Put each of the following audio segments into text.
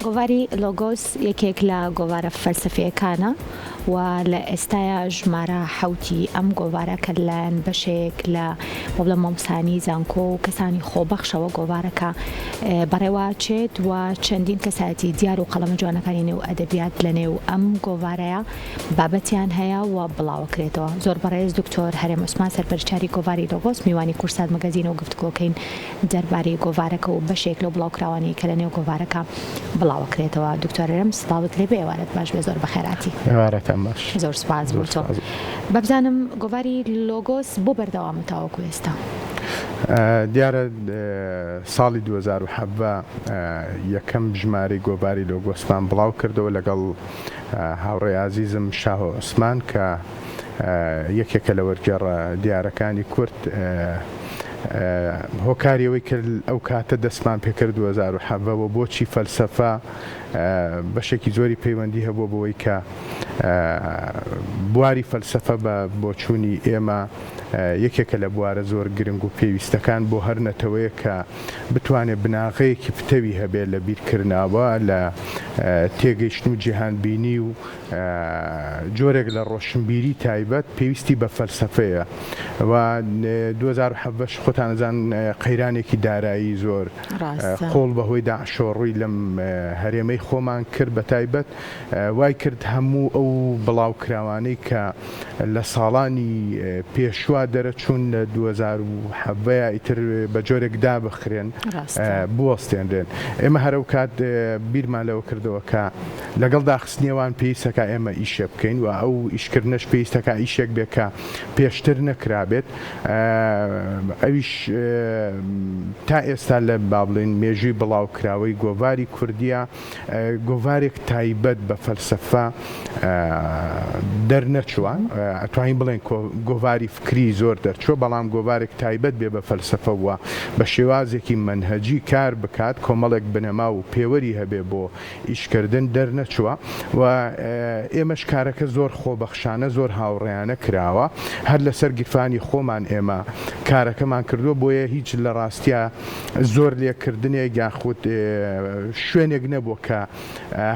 گۆڤاری لۆگۆس یەکێک لە گۆڤارە فەلسەفیەکانە و لە ئێستایا ژمارە حوتی ئەم گۆڤارەکە لەلایەن بەشێک لە بۆڵە مامۆستانی زانکۆ و کەسانی خۆبەخشەوە گۆڤارەکە بەڕێواچێت و چەندین کەسایەتی دیار و قەڵەمە جوانەکانی نێو ئەدەبیات لە نێو ئەم گۆڤارەیە بابەتیان هەیە و بڵاوەکرێتەوە. زۆر بەڕێز دکتۆر هەرێم عوسمان سەرپەرشتیاری گۆڤاری لۆگۆس میوانی کورسات مەگەزین و گفتگۆکەین دەربارەی گۆڤارەکە و بەشێک لەو بڵاوکراوانی کە لە نێو گۆڤارەکە بڵاوەکرێتەوە. دکتۆر هەرێم سڵاوت لێ بێ، ئێوارەت باش بێ، زۆر بەخێراتی. زۆر سوپاس بۆ تۆ. بەبزانم گۆڤاری لۆگۆس بۆ بەردەوامە تاوەکو ئێستا؟ دیارە ساڵی 2017 یەکەم ژمارەی گۆڤاری لۆگۆسمان بڵاو کردەوە لەگەڵ هاوڕێی عەزیزم شاهۆ عوسمان کە یەکێکە لە وەرگێڕە دیارەکانی کورد. هۆکاریەوەی کرد ئەو کاتە دەستمان پێکرد 2017 بۆچی فەلسەفە بەشێکی زۆری پەیوەندی هەبوو بەوەی کە بواری فەلسەفە بە بۆچوونی ئێمە یەکێکە لە بوارە زۆر گرنگ و پێویستەکان بۆ هەر نەتەوەیە کە بتوانێت بناغەیەکی پتەوی هەبێت لە بیرکردنەوە لە تێگەیشتن و جیهانبینی و جۆرێک لە ڕۆشنبیری تایبەت پێویستی بە فەلسەفەیە. و 2017 خۆتانەزان قەیرانێکی دارایی زۆر قۆڵ بەهۆی داعشۆڕووی لەم هەرێمەی خۆمان کرد بە تایبەت وای کرد هەموو ئەو بڵاوکراوانەی کە لە ساڵانی پێشوا دەرەچوون لە 2017 ئیتر بە جۆرێک دابخرێن بوەستێنرێن. ئێمە هەرەو کات بیرمان لەوە کردەوە کە لەگەڵ داخستنیەوان پێویستەکە ئێمە ئیشە بکەین و ئەو ئیشکردنەش پێویستەکە ئیشێک بێت کە پێشتر نەکرابێت. ئەویش تا ئێستا لە بابڵین مێژووی بڵاوکراوەی گۆڤاری کوردیە گۆڤارێک تایبەت بە فەلسەفە دەرنەچووە. ئەتوانین بڵێن گۆڤاری فکری زۆر دەرچووە، بەڵام گۆڤارێک تایبەت بێ بە فەلسەفە وە بە شێوازێکی منهەجی کار بکات، کۆمەڵێک بنەما و پێوەری هەبێ بۆ ئیشکردن دەرنەچووە. و ئێمەش کارەکە زۆر خۆبەخشانە زۆر هاوڕێیانە کراوە، هەر لەسەر گیرفانی خۆمان ئێمە کارەکەمان کردووە، بۆیە هیچ لە ڕاستیە زۆر لێکردنێک یاخود شوێنێک نەبووە کە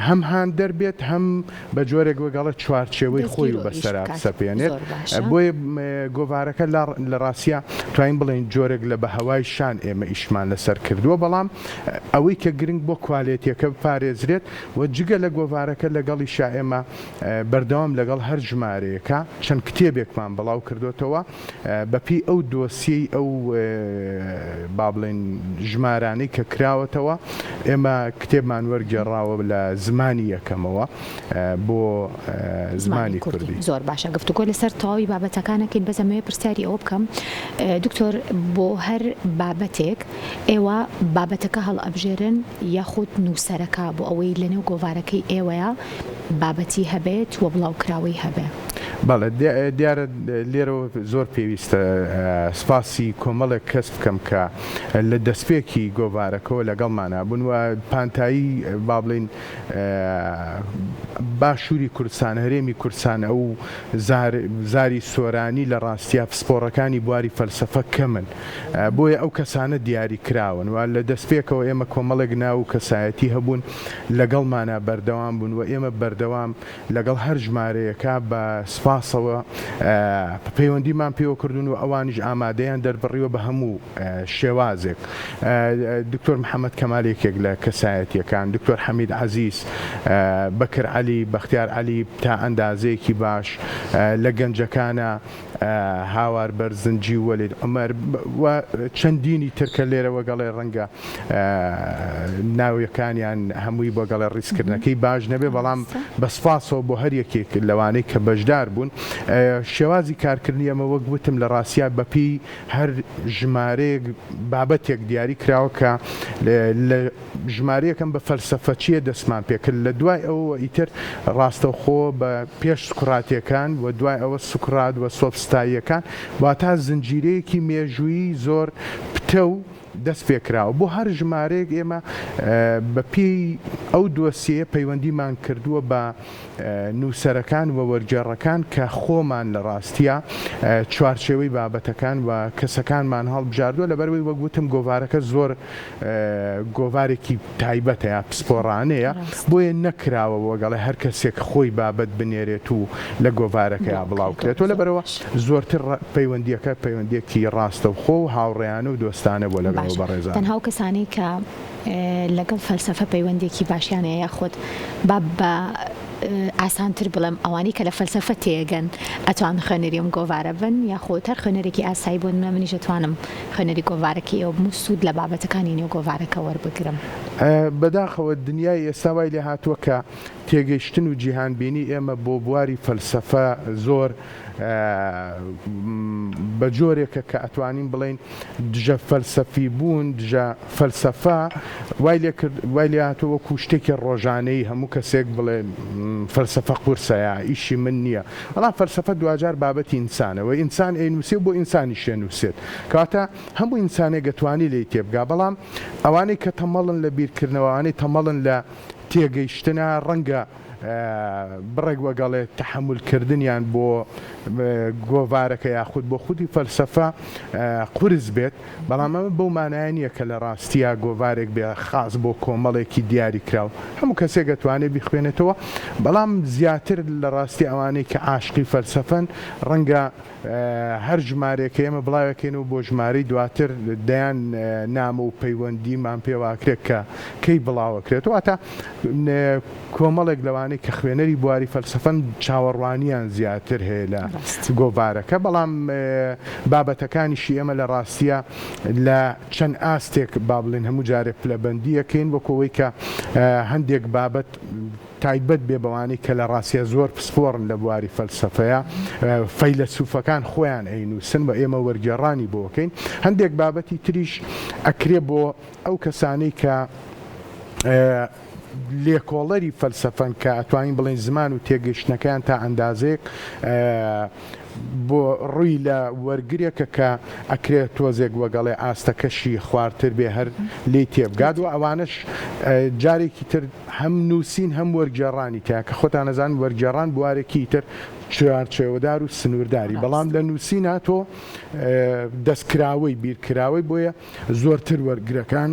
هەم هاان دەربێت هەم بە جۆرێک وەگەڵە چوارچێوەی خۆی و بەسەرا سەپێنێت. بۆیە گۆڤارەکە لە ڕاستیە توانین بڵێن جۆرێک لە بە هەوای شان ئێمە ئیشمان لەسەر کردووە، بەڵام ئەوەی کە گرنگ بۆ کوالێتیەکە پارێزرێت و جگە لە گۆڤارەکە لەگەڵی شا ئێمە بەردەوام لەگەڵ هەر ژمارەیەەکە چەند کتێبێکمان بڵاو کردوێتەوە بەپی ئەو دۆسیەی ئەو با بڵێن ژمارانەی کە کراوەتەوە. ئێمە کتێبمان وەرگێڕاوە لە زمانی یەکەمەوە بۆ زمانی کوردی. زۆر باشە، گفتوگۆ لەسەر تەواوی بابەتەکانەکەین. بەزەمەوێ پرسیاری ئەوە بکەم دکتۆر، بۆ هەر بابەتێک ئێوە بابەتەکە هەڵ ئەبژێرن یاخود نووسەرەکە بۆ ئەوەی لەنێو گۆڤارەکەی ئێوەیە بابەتی هەبێت و بڵاوکراوەی هەبێ؟ بەڵێ دیارە لێرەوە زۆر پێویستە سپاسی کۆمەڵێک کەس بکەم کە لە دەستپێکی گۆڤارەکەەوە لەگەڵمانە بوون و پانتایی با بڵین باشووری کوردستان هەرێمی کوردستان ئەو زاری سۆرانی لە ڕاستیە پسپۆڕەکانی بواری فەلسەفە کەمن، بۆیە ئەو کەسانە دیاری کراون و لە دەستپێکەوە ئێمە کۆمەڵێک ناو و کەسایەتی هەبوون لەگەڵمانە بەردەوام بوون و ئێمە بەردەوام لەگەڵ هەر ژمارەیەکە بە سپاسەوە پەیوەندیمان پێوە کردوون و ئەوانیش ئامادەیان دەربڕیوە بە هەموو شێوازێک. دکتۆر محەممەد کەمالێکێک لە کەسایەتیەکان، دکتۆر حەمید عەزیز، بەکر عەلی، بەختیار عەلی تا ئەندازەیەکی باش لە گەنجەکانە، هاوار بەرزنجی وەلید عومەر و چەندینی ترکە لێرەوە گەڵێ ڕەنگە ناویەکانیان هەمووی بۆ گەڵێ ڕیزکردنەکەی باش نەبێ، بەڵام بە سپاسەوە بۆ هەر یەکێک لەوانەی کە بەشدار بوون. شێوازی کارکردنی ئەمە وەک وتم لە ڕاستیا بەپی هەر ژمارەیەک بابەتێک دیاری کراوە کە لە ژمارەیەکەم بە فەلسەفە چیە دەستمان پێکرد. لە دوای ئەوە ئیتر ڕاستەوخۆ بە پێش سوکڕاتیەکان و دوای ئەوە سوکرات و سۆفستاییەکان واتە زنجیرەیەکی مێژوویی زۆر پتە و دەست پێکراوە بۆ هەر ژمارەیەک ئێمە بەپێی ئەو دۆسیە پەیوەندیمان کردووە بە نووسەرەکان و وەرگێڕەکان کە خۆمان لە ڕاستیە چوارچێوەی بابەتەکان و کەسەکانمان هەڵبژاردووە لەبەرەوەی وەگوتم گۆڤارەکە زۆر گۆڤارێکی تایبەتە یا پسپۆڕانەیە بۆیە نەکراوە وەگەڵێ هەر کەسێک خۆی بابەت بنێرێت و لە گۆڤارەکە یا بڵاوکرێتەوە لەبەرەوە زۆرتر پەیوەندیەکە پەیوەندیەکی ڕاستە و خۆ و هاوڕێیانە و دۆستانە بۆ لەگەڵ بەڕێزان تەنها کەسانی کە لەگەڵ فەلسەفە پەیوەندێکی باشیانەیە یاخۆت بە ئاسانتر بڵێم ئەوانی کە لە فەلسەفە تێگەن ئەتوان خوێنەریم گۆڤارە بن یاخۆت هەر خوێنەرێکی ئاسایی بۆ منیش ئەتوانم خوێنەری گۆڤارەکەی ئەو بم سوود لە بابەتەکانی نێو گۆڤارەکە وەربگرم. بەداخەوە دنیای ئێستا وای لێ هاتووە کە تێگەیشتن و جیهانبینی ئێمە بۆ بواری فەلسەفە زۆر بە جۆرێکە کە ئەتوانین بڵین دژە فەلسەفی بوون دژە فەلسەفە وای لێ هاتووە وەکو شتێکی ڕۆژانەی هەموو کەسێک بڵێ فەلسەفە قورسەیە ئیشی من نییە بەڵام فەلسەفە دوجار بابەتی ئینسانەوە ئینسان ئەینووسێ بۆ ئینسانی شوێنووسێت کەواتە هەموو ئینسانێک دەتوانی لێی تێبگا بەڵام ئەوانەی کە تەمەڵن لە بیرکردنەوەوانەی تەمەڵن لە تێگەیشتنە ڕەنگە بڕێک وەگەڵێت تەحملکردنیان بۆ گۆڤارەکە یاخود بۆ خودی فەلسەفە قورس بێت بەڵام ئەمە بەو مانایە نییە کە لە ڕاستیە گۆڤارێک بێ خاص بۆ کۆمەڵێکی دیاری کراو هەموو کەسێک دەتوانێت بیخوێنێتەوە بەڵام زیاتر لە ڕاستی ئەوانەی کە عاشقی فەلسەفەن ڕەنگە هەر ژمارێک ئێمە بڵاوەکەین و بۆ ژمارەی دواتر دەیان نامە و پەیوەندیمان پێواکرێت کە کەی بڵاوەکرێتەوە تا کۆمەڵێک لەوانەی کە خوێنەری بواری فەلسەفەن چاوەڕوانیان زیاتر هەیە لە گۆڤارەکە بەڵام بابەتەکانیشی ئێمە لە ڕاستیە لە چەند ئاستێک با بڵێن هەموو جارێک پلەبەندیەکەین وەکەوەی کە هەندێک بابەت تایبەت بێ بەوانی کە لە ڕاستیە زۆر پسپۆڕن لە بواری فەلسەفەیە فەیلسوفەکان خۆیان ئەینووسن و ئێمە وەرگێڕانی بۆکەین هەندێک بابەتی تریش ئەکرێ بۆ ئەو کەسانەی کە لێکۆڵەری فەلسەفەن کە ئەتوانین بڵێن زمان و تێگەیشتنەکەیان تا ئەندازەیەک بۆ ڕووی لە وەرگرێکە کە ئەکرێت تۆزێک وەگەڵێ ئاستەکەشی خواردتر بێ هەر لی تێبگات و ئەوانش جارێکی تر هەم نووسین هەم وەرگێڕانی تیا کە خۆتان نەزان وەرگێڕان بوارێکی تر چوارچێوەدار و سنوورداری بەڵام لە نووسینە تۆ دەستکراوەی بیرکراوەی بۆیە زۆرتر وەرگرەکان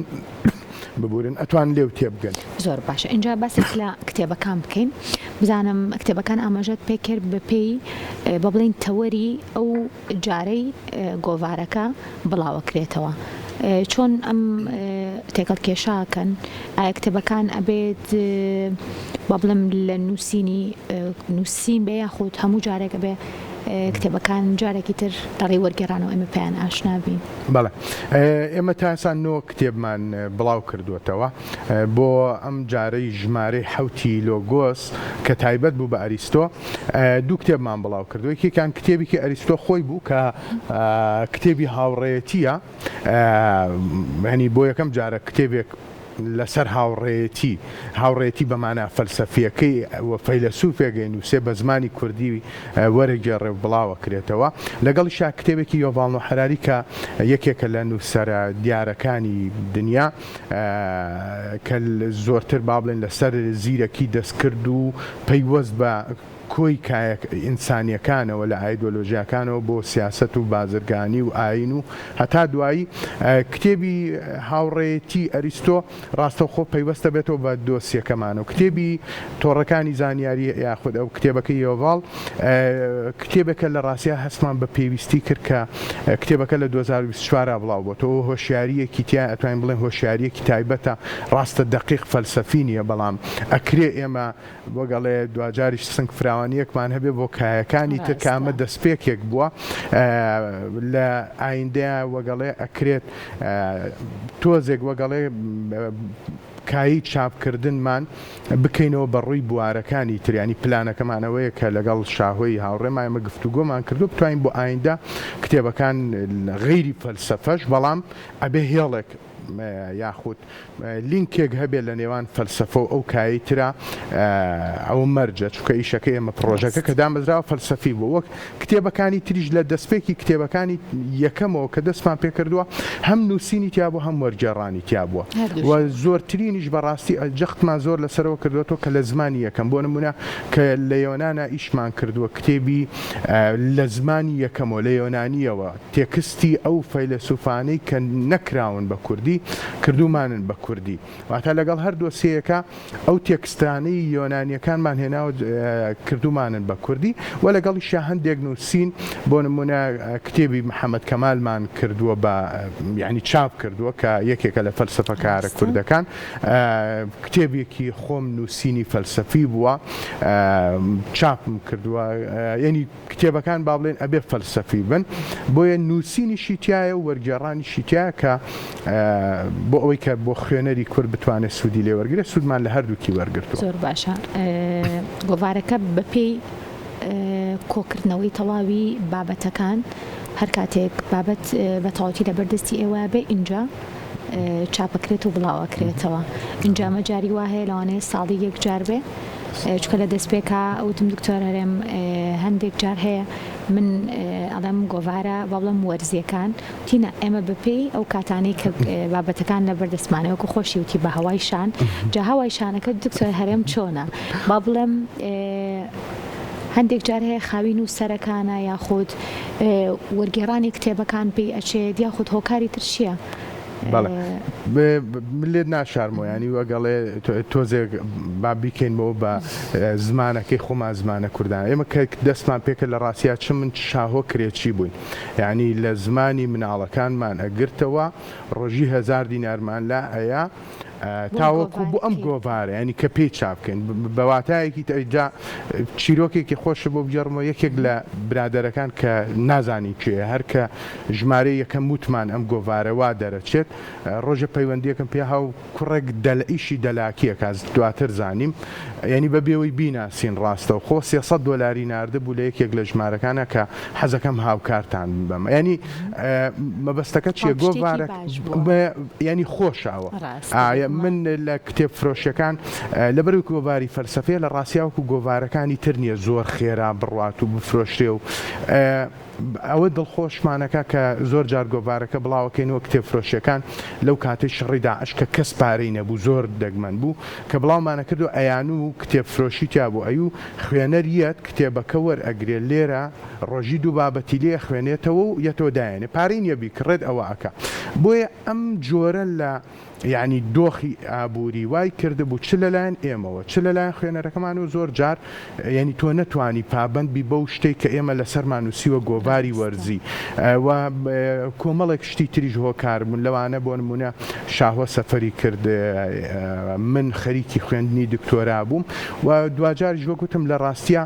ببورن ئەتوان لێو تێبگەن. زۆر باشە اینجا بەسێک لە کتێبەکان بکەین بزانم کتێبەکان ئاماژەت پێکرد بەپێی بە بڵین تەوەری ئەو جارەی گۆڤارەکە بڵاوەکرێتەوە چۆن ئەم تێکەڵ کێشاکەن ئایا کتێبەکان ئەبێت با بڵم لە نووسین بێ یاخود هەموو جارێکە بێ کتێبەکان جارێکی تر دەڕێ وەرگێڕانەوە ئێمە پێیان ئاشنابین. بەڵێ ئێمە تاسان نۆ کتێبمان بڵاو کردووەتەوە بۆ ئەم جارەی ژمارەی حوتی لۆگۆس کە تایبەت بوو بە ئەریستۆ دوو کتێبمان بڵاو کردو یەکێکان کتێبێکی ئەریستۆ خۆی بوو کە کتێبی هاوڕێیەتیە هەنی بۆ یەکەم جارە کتێبێک لەسەر هاوڕێتی بەمانە فەلسەفیەکەی و فەیلسوفێکی نووسێ بە زمانی کوردی وەرەگێڕێ بڵاوە کرێتەوە لەگەڵی شا کتێبێکی یۆڤال نۆ حەراری کە یەکێکە لە نووسەرە دیارەکانی دنیا کە زۆرتر با بڵێن لەسەر زیرەکی دەستکرد و پەیوەست بە کۆی ئینسانیەکانەوە لە ئایدۆلۆژیاکانەوە بۆ سیاست و بازرگانی و ئاین و هەتا دوایی کتێبی هاوڕێتی ئەریستۆ ڕاستەوخۆ پەیوەستە بێتەوە بە دۆسیەکەمانە و کتێبی تۆڕەکانی زانیاری یاخود ئەو کتێبەکەی یۆڤال کتێبەکە لە ڕاستیە هەستمان بە پێویستی کرد کە کتێبەکە لە 2024 بڵاو بۆتەوە هۆشیاریەکی تیا ئەتوانین بڵێن هۆشیاریەکی تایبەتە ڕاستە دقیق فەلسەفی نیە بەڵام ئەکرێ ئێمە وەگەڵێ دوجاریش سنگ فراوانیەکمان هەبێ بۆ کایەکانی تر کە ئەمە دەستپێکێک بووە لە ئایندەیە وەگەڵێ ئەکرێت تۆزێک وەگەڵێ کایی چاپکردنمان بکەینەوە بەڕووی بوارەکانی تریانی پلانەکەمانەوەیە کە لەگەڵ شاهۆی هاوڕێمە ئێمە گفتوگۆمان کردو بتوانین بۆ ئایندە کتێبەکان غەیری فەلسەفەش بەڵام ئەبێ هێڵێک یاخود لینکێک هەبێت لە نێوان فەلسەفە و ئەو کایترا ئەو مەرجە چکە ئیشەکە ئێمە پرۆژەکە کە دامەزراوە فەلسەفی بوو وەک کتێبەکانی تریش لە دەستپێکی کتێبەکانی یەکەمەوە کە دەستمان پێ کردووە هەم نووسینی تیا بوو هەم وەرگێڕانی تیا بووە و زۆرترینیش بەڕاستی جەختمان زۆر لەسەرەوە کردوەوە کە لە زمانی یەکەم بۆ نمونە کە لە یۆنانە ئیشمان کردووە کتێبی لە زمانی یەکەمەوە لە یۆنانیەوە تێکستی ئەو فەیلسوفانەی کە نەکراون بە کوردی کردومانن بە کوردی واتە لەگەڵ هەر دۆسیەکە ئەو تێکستانەی یۆنانیەکانمان هێناوە کردومانن بە کوردی و لەگەڵیشە هەندێک نووسین بۆ نمونە کتێبی محەممەد کەمالمان کردووە بە یعنی چاپ کردووە کە یەکێکە لە فەلسفەکارە کوردەکان کتێبێکی خۆم نووسینی فەلسەفی بووە چاپم کردووە یعنی کتێبەکان با بڵێن ئەبێ فەلسەفی بن بۆیە نووسینیشی تایە و وەرگێڕانیشی تایە کە بۆ ئەوەی کە بۆ خوێنەری کورد بتوانێت سوودی لێ وەرگێت سوودمان لە هەردووکی وەرگرتووە. زۆر باشە گۆڤارەکە بەپێی کۆکردنەوەی تەواوی بابەتەکان هەر کاتێک بابەت بە تەواوەتی لە بەردەستی ئێوە بێ اینجا چاپەکرێت و بڵاوەکرێتەوە اینجا مەجاری وا هەیە لەوانەیە ساڵی یەک جار بێ چکە لە دەستپێکا ئەوتم دکتۆر هەرێم هەندێک جار هەیە من ئەڵێم گۆڤارە با بڵێم وەرزیەکان تینە ئێمە بەپێی ئەو کاتانەی کە بابەتەکان لە بەردەستمانەوەکو خۆشی وتی بە هەوای شان جا هەوای شانەکە دکتۆر هەرێم چۆنە با بڵێم هەندێک جار هەیە خاوین و سەرەکانە یاخود وەرگێڕانی کتێبەکان پێی ئەچێت یاخود هۆکاری ترشیە لێت ناشارمەوە ینی وەگەڵێ تۆزێک با بیکەینەوە بە زمانەکەی خۆمان زمانە کوردان ئێمە کە دەستمان پێکە لە ڕاستیا چ من شاهۆ کرێکی بووین ینی لە زمانی مناڵەکانمان ئەگرتەوە ڕۆژی 1000 دینارمان لا ئەیە تاوەکو بۆ ئەم گۆڤارە ینی کە پێی چاپکەین بەواتایەکی تەجا چیرۆکێکی خۆشە بۆ بجەڕمەوە یەکێک لە برادەرەکان کە نازانی کێ هەر کە ژمارە یەکەم وتمان ئەم گۆڤارە وا دەرەچێت ڕۆژە پەیوەندیەکەم پێ هاو کوڕێک ئیشی دەلاکیە کاز دواتر زانیم ینی بە بێەوەی بیناسیین ڕاستە و خۆ $300 ناردە بوو لە یەکێک لە ژمارەکانە کە حەزەکەم هاوکارتان بم ینی مەبەستەکە چیە گۆڤارە ینی خۆشاوە من لە کتێب فرۆشیەکان لەبەروی گۆڤاری فەلسەفەیە لە ڕاستیاوەکو گۆڤارەکانی تر نییە زۆر خێرا بڕوات و بفرۆشتێ و ئەوە دڵخۆشمانەکە کە زۆر جار گۆڤارەکە بڵاوەکەینەوە کتێب فرۆشیەکان لەو کاتەی شڕیدا عشکە کەس پارەی نەبوو زۆر دەگمەن بوو کە بڵاومانە کردو ئەیان و کتێب فرۆشی تیا بوو ئەو خوێنەریەت کتێبەکە وەرئەگرێت لێرە ڕۆژی دوو بابەتی لێ خوێنێتەوە و یەتۆ دایێنێ پارەی نییە بیکڕێت ئەوە ئەکە بۆیە ئەم جۆرە لە یعنی دۆخی ئابووری وای کرده بوو چ لەلایەن ئێمەوە چ لەلایەن خوێنەرەکەمان و زۆر جار یعنی تۆ نەتوانی پابند بی بەو شتێک کە ئێمە لەسەرمان نووسیوە گۆڤاری وەرزی و کۆمەڵێک شتی تریژ هۆکاربوون لەوانە بۆ نمونە شاهوە سەفەری کرد من خەریکی خوێندنی دکتۆرا بووم و دوجاریش وەگوتم لە ڕاستیە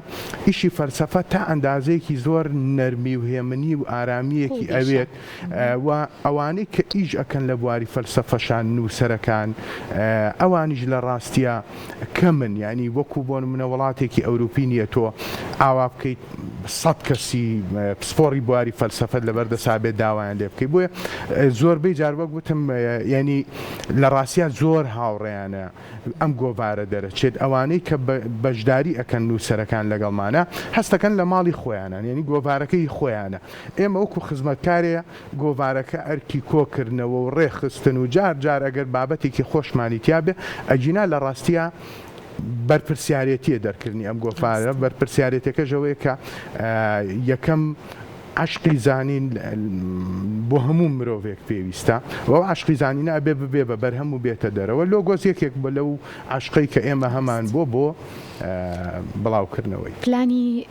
ئیشی فەلسەفە تا ئەندازەیەکی زۆر نەرمی و هێمنی و ئارامیەکی ئەوێت و ئەوانەی کە ئیش ئەکەن لە بواری فەلسەفەشان سەرەکان ئەوانیش لە ڕاستیە کەمن ینی وەکو بۆ منە وڵاتێکی ئەوروپی نیە تۆ ئاوا بکەیت 100 کەسی پسپۆری بواری فەلسەفەت لەبەردەسا بێت داوایان لێ بکەیت بۆیە زۆربەی جار وەک گوتم ینی لە ڕاستیە زۆر هاوڕێیانە ئەم گۆڤارە دەرەچێت ئەوانەی کە بەشداری ئەکەن نووسەرەکان لەگەڵمانە هەستەکەن لە ماڵی خۆیانە ینی گۆڤارەکەی خۆیانە ئێمە وەکو خزمەتکارەیە گۆڤارەکە ئەرکی کۆکردنەوە و ڕێخستن و جار جار ئەگەر بابەتێکی خۆشمانی تیاابێ ئەجینا لە ڕاستیە بەرپرسیارەتیە دەرکردنی ئەم گۆڤارە بەرپرسیارەتەکە ژەوەیە کە یەکەم عشقی زانین بۆ هەموو مرۆڤێک پێویستە و عشقی زانینە ئەبێ ببێ بە بەرهەم و بێتە دەرەوە لۆگۆز یەکێک بە لەو عشقی کە ئێمە هەمان بۆ بڵاوکردنەوەی پلانی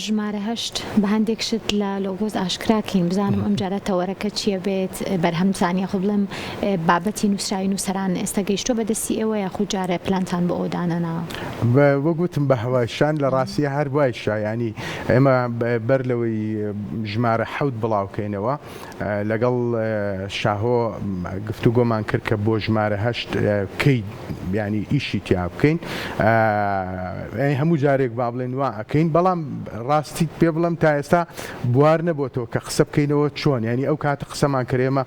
ژمارە هەشت بە هەندێک شت لە لۆگۆز ئاشکراکەین بزانم ئەم جارە تەوەرەکە چیە بێت بەرهەمزانانی خۆ بڵم بابەتی نووسراوی نووسەران ئێستا گەیشتۆ بەدەستی ئێوە یاخود جارە پلانتان بە ئەودانەنا وەگوتم بە هەواشان لە ڕاستیە هەر وایشە ینی ئێمە بەر لەوەی ژمارە حەوت بڵاوکەینەوە لەگەڵ شاهۆ گفتوگۆمان کرد کە بۆ ژمارە هەشت کەی ینی ئیشی تیا بکەین هەموو جارێک با بڵێن وا ئەەکەین بەڵام ڕاستی پێ بڵم تا ئێستا بوار نەبووەوە کە قسە بکەینەوە چۆن ینی ئەو کاتە قسەمان کرێمە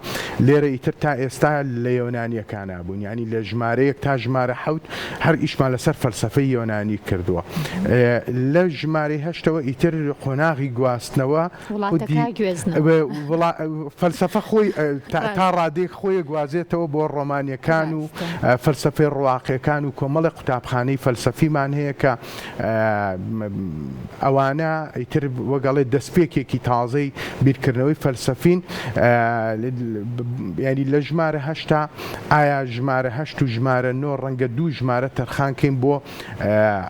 لێرە ئیتر تا ئێستا لە یۆنانیەکانە بوون ینی لە ژمارەیەک تا ژمارە حەوت هەر ئیشمان لەسەر فەلسەفەی یۆنانی کردووە لە ژمارەی هەشتەوە ئیتر قۆناغی گواستنەوە فەلسەفە خۆی تا ڕادێک خۆی گوازێتەوە بۆ ڕۆمانیەکان و فەلسەفەی ڕواقیەکان و کۆمەڵی قوتابخانەی فەلسەفیمان هەیە کە ئەوانە ئیتر وەگەڵێ دەستپێکێکی تازەی بیرکردنەوەی فەلسەفین ینی لە ژمارە هەشتا ئایا ژمارە هەشت و ژمارە نۆ ڕەنگە دوو ژمارە تەرخانکەین بۆ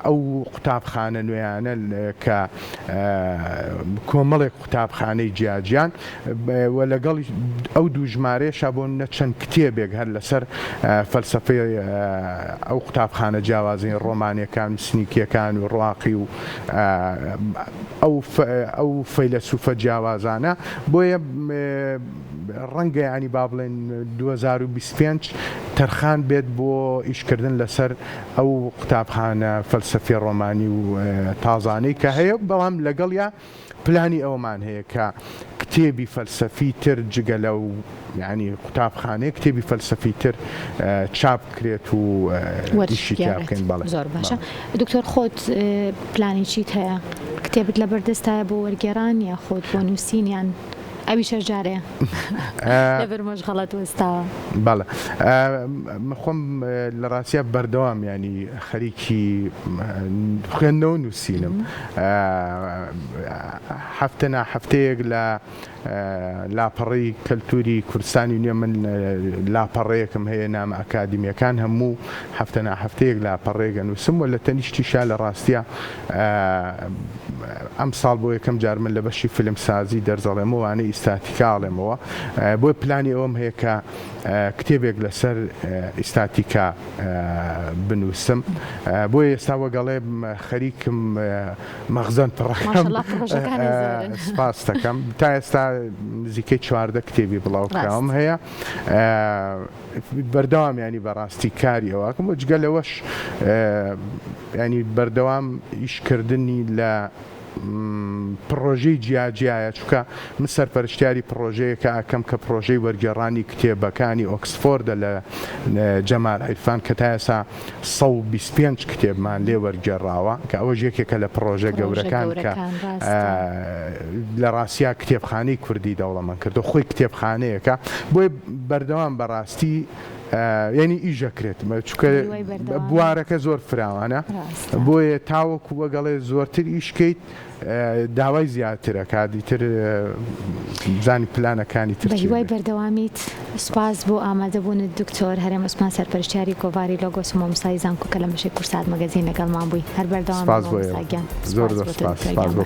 ئەو قوتابخانە نوێیانە کە کۆمەڵێک قوتابخانەی جیاجیان و لەگەڵ ئەو دوو ژمارەیەشا بۆ نەچەند کتێبێک هەر لەسەر فەلسەفەی ئەو قوتابخانە جیاوازین ڕۆمانیەکان سنیکیەکان و ڕواقی و ئەو فەیلسوفە جیاوازانە بۆیە ڕەنگە ینی با بڵێن 2025 تەرخان بێت بۆ ئیشکردن لەسەر ئەو قوتابخانە فەلسەفی ڕۆمانی و تازانەی کە هەیە بەڵام لەگەڵیا پلانی ئەومان هەیە کە کتێبی فەلسەفی تر جگە لەو ینی قوتابخانەیە کتێبی فەلسەفی تر چاپ کرێت و وەرشیکە بکەین بەڵێ زۆر باشە دکتۆر خۆت پلانی چیت هەیە کتێبت لە بەردەستایە بۆ وەرگێڕان یا خۆت بۆ نووسینیان ئەوی شەرجارەیە لەبەر مەشغەڵەت وەستاوە بەڵێ خۆم لە ڕاستیە بەردەوام ینی خەریکی خوێندنەوە نووسینم هەفتەنا هەفتەیەک لە لاپەڕی کەلتوری کوردستانی نوێ من لاپەڕەیەکم هەیە نامە ئەکادمیەکان هەموو هەفتەنا هەفتەیەک لاپەڕێگە نووسم و لە تەنیشتیشا لە ڕاستیە ئەم ساڵ بۆ یەکەم جار من لە بەشی فیلمسازی دەرزەڵێمەوانەی ئیستاتیکاڵێمەوە بۆی پلانی ئەوم هەیە کە کتێبێک لەسەر ئیستاتیکا بنووسم بۆ ئێستا وەگەڵێ خەریکم مەغزەن پڕەکەم سپاس دەکەم تا ئێستا نزیکەی 14 کتێبی بڵاوکراوم هەیە بەردەوام ینی بەڕاستی کاری ئەوەکەم و جگە لەوەش ینی بەردەوام ئیشکردنی لە پرۆژەی جیاجیایە چونکە من سەرپەرشتیاری پرۆژەیەکە ئەکەم کە پرۆژەی وەرگێڕانی کتێبەکانی ئۆکسفۆردە لە جەمال عیرفان کە تا ئێستا 125 کتێبمان لێ وەرگێڕاوە کە ئەوە یەکێکە لە پرۆژە گەورەکان کە لە ڕاستیا کتێبخانەی کوردی دەوڵەمەند کردو خۆی کتێبخانەیەکە بۆی بەردەوام بەڕاستی ینی ئیژەکرێت چکە بوارەکە زۆر فراوانە بۆیە تاوەکو وەگەڵێ زۆرتر ئیشکەیت داوای زیاترە کادیتر زانی پلانەکانی تر بەهیوای بەردەوامیت سپاس بۆ ئامادەبوونت دکتۆر هەرێم عوسمان سەرپەرشتیاری کۆڤاری لۆگۆس و مامۆستای زانکۆ کە لە مەشەی کورسات مەگەزین لەگەڵمان بووی هەر بەردەوام زۆر سپاس بۆ